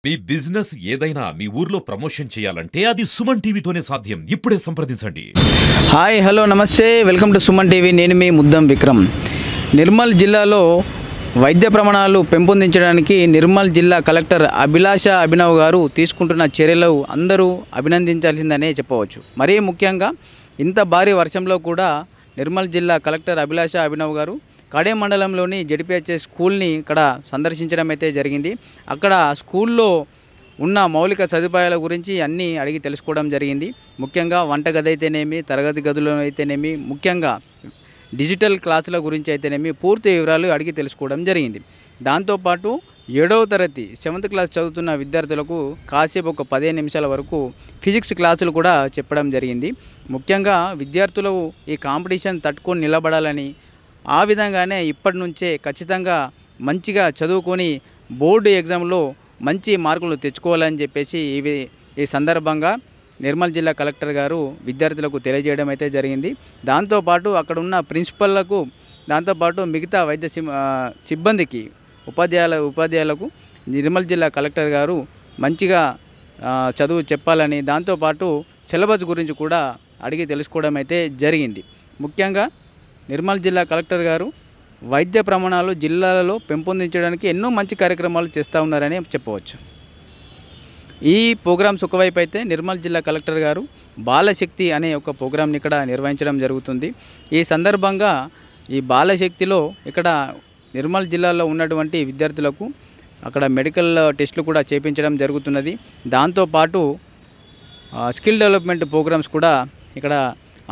మీ business ఏదైనా మీ ఊర్లో promotion చేయాలంటే అది సుమన్ టీవీతోనే సాధ్యం. ఇప్పుడే సంప్రదించండి. హాయ్ హలో నమస్తే, వెల్కమ్ టు సుమన్ టీవీ. నేను మీ ముద్దం విక్రమ్. నిర్మల్ జిల్లాలో వైద్య ప్రమాణాలు పెంపొందించడానికి నిర్మల్ జిల్లా కలెక్టర్ అభిలాష అభినవ్ గారు తీసుకుంటున్న చర్యలు అందరూ అభినందించాల్సిందనే చెప్పవచ్చు. మరీ ముఖ్యంగా ఇంత భారీ వర్షంలో కూడా నిర్మల్ జిల్లా కలెక్టర్ అభిలాష అభినవ్ గారు కడెం మండలంలోని జెడ్పీహెచ్ఎస్ స్కూల్ని ఇక్కడ సందర్శించడం అయితే జరిగింది. అక్కడ స్కూల్లో ఉన్న మౌలిక సదుపాయాల గురించి అన్నీ అడిగి తెలుసుకోవడం జరిగింది. ముఖ్యంగా వంటగది అయితేనేమి, తరగతి గదులు అయితేనేమి, ముఖ్యంగా డిజిటల్ క్లాసుల గురించి అయితేనేమి పూర్తి వివరాలు అడిగి తెలుసుకోవడం జరిగింది. దాంతోపాటు 7వ తరగతి 7th క్లాస్ చదువుతున్న విద్యార్థులకు కాసేపు ఒక 15 నిమిషాల వరకు ఫిజిక్స్ క్లాసులు కూడా చెప్పడం జరిగింది. ముఖ్యంగా విద్యార్థులు ఈ కాంపిటీషన్ తట్టుకొని నిలబడాలని, ఆ విధంగానే ఇప్పటి నుంచే ఖచ్చితంగా మంచిగా చదువుకొని బోర్డు ఎగ్జామ్లో మంచి మార్కులు తెచ్చుకోవాలని చెప్పేసి ఈ సందర్భంగా నిర్మల్ జిల్లా కలెక్టర్ గారు విద్యార్థులకు తెలియజేయడం అయితే జరిగింది. దాంతోపాటు అక్కడ ఉన్న ప్రిన్సిపల్లకు, దాంతోపాటు మిగతా వైద్య సిబ్బందికి, ఉపాధ్యాయులకు నిర్మల్ జిల్లా కలెక్టర్ గారు మంచిగా చదువు చెప్పాలని, దాంతోపాటు సిలబస్ గురించి కూడా అడిగి తెలుసుకోవడం అయితే జరిగింది. ముఖ్యంగా నిర్మల్ జిల్లా కలెక్టర్ గారు వైద్య ప్రమాణాలు జిల్లాలలో పెంపొందించడానికి ఎన్నో మంచి కార్యక్రమాలు చేస్తూ ఉన్నారని చెప్పవచ్చు. ఈ ప్రోగ్రామ్స్ ఒకవైపు అయితే నిర్మల్ జిల్లా కలెక్టర్ గారు బాలశక్తి అనే ఒక ప్రోగ్రామ్ని ఇక్కడ నిర్వహించడం జరుగుతుంది. ఈ సందర్భంగా ఈ బాలశక్తిలో ఇక్కడ నిర్మల్ జిల్లాలో ఉన్నటువంటి విద్యార్థులకు అక్కడ మెడికల్ టెస్టులు కూడా చేయించడం జరుగుతున్నది. దాంతోపాటు స్కిల్ డెవలప్మెంట్ ప్రోగ్రామ్స్ కూడా ఇక్కడ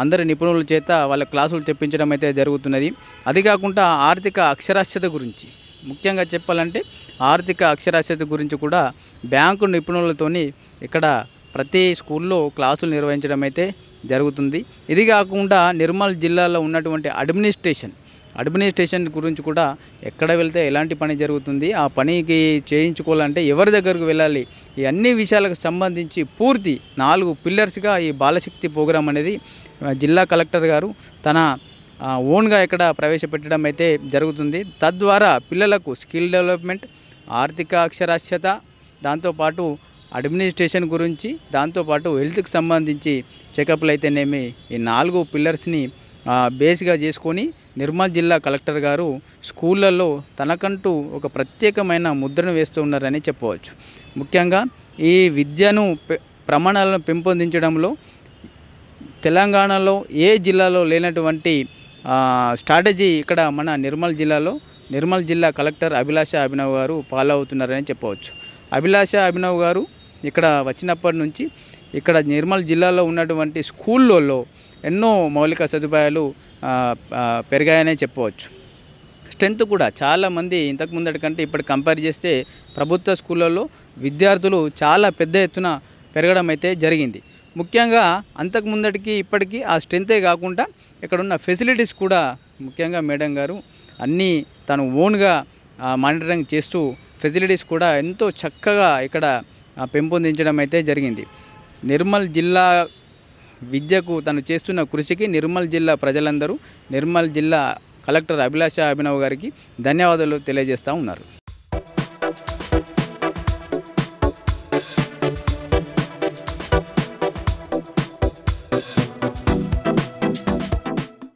అందరి నిపుణుల చేత వాళ్ళ క్లాసులు చెప్పించడం అయితే జరుగుతున్నది. అది కాకుండా ఆర్థిక అక్షరాస్యత గురించి, ముఖ్యంగా చెప్పాలంటే ఆర్థిక అక్షరాస్యత గురించి కూడా బ్యాంకు నిపుణులతోని ఇక్కడ ప్రతి స్కూల్లో క్లాసులు నిర్వహించడం అయితే జరుగుతుంది. ఇది కాకుండా నిర్మల్ జిల్లాలో ఉన్నటువంటి అడ్మినిస్ట్రేషన్ గురించి కూడా ఎక్కడ వెళ్తే ఎలాంటి పని జరుగుతుంది, ఆ పనికి చేయించుకోవాలంటే ఎవరి దగ్గరకు వెళ్ళాలి, ఈ అన్ని విషయాలకు సంబంధించి పూర్తి 4 పిల్లర్స్గా ఈ బాలశక్తి ప్రోగ్రాం అనేది జిల్లా కలెక్టర్ గారు తన ఓన్గా ఇక్కడ ప్రవేశపెట్టడం అయితే జరుగుతుంది. తద్వారా పిల్లలకు స్కిల్ డెవలప్మెంట్, ఆర్థిక అక్షరాస్యత, దాంతోపాటు అడ్మినిస్ట్రేషన్ గురించి, దాంతోపాటు హెల్త్కి సంబంధించి చెకప్లు అయితేనేమి, ఈ 4 పిల్లర్స్ని బేస్గా చేసుకొని నిర్మల్ జిల్లా కలెక్టర్ గారు స్కూళ్ళల్లో తనకంటూ ఒక ప్రత్యేకమైన ముద్రను వేస్తూ ఉన్నారని చెప్పవచ్చు. ముఖ్యంగా ఈ విద్యను ప్రమాణాలను పెంపొందించడంలో తెలంగాణలో ఏ జిల్లాలో లేనటువంటి స్ట్రాటజీ ఇక్కడ మన నిర్మల్ జిల్లా కలెక్టర్ అభిలాష అభినవ్ గారు ఫాలో అవుతున్నారని చెప్పవచ్చు. అభిలాష అభినవ్ గారు ఇక్కడ వచ్చినప్పటి నుంచి ఇక్కడ నిర్మల్ జిల్లాలో ఉన్నటువంటి స్కూళ్ళల్లో ఎన్నో మౌలిక సదుపాయాలు పెరిగాయనే చెప్పవచ్చు. స్ట్రెంత్ కూడా చాలామంది ఇంతకు ముందటి కంటే ఇప్పుడు కంపేర్ చేస్తే ప్రభుత్వ స్కూళ్ళల్లో విద్యార్థులు చాలా పెద్ద ఎత్తున పెరగడం అయితే జరిగింది. ముఖ్యంగా అంతకు ముందటికి ఇప్పటికీ ఆ స్ట్రెంతే కాకుండా ఇక్కడ ఉన్న ఫెసిలిటీస్ కూడా, ముఖ్యంగా మేడం గారు అన్నీ తను ఓన్గా మానిటరింగ్ చేస్తూ ఫెసిలిటీస్ కూడా ఎంతో చక్కగా ఇక్కడ పెంపొందించడం అయితే జరిగింది. నిర్మల్ జిల్లా విద్యకు తను చేస్తున్న కృషికి నిర్మల్ జిల్లా ప్రజలందరూ నిర్మల్ జిల్లా కలెక్టర్ అభిలాష అభినవ్ గారికి ధన్యవాదాలు తెలియజేస్తూ ఉన్నారు.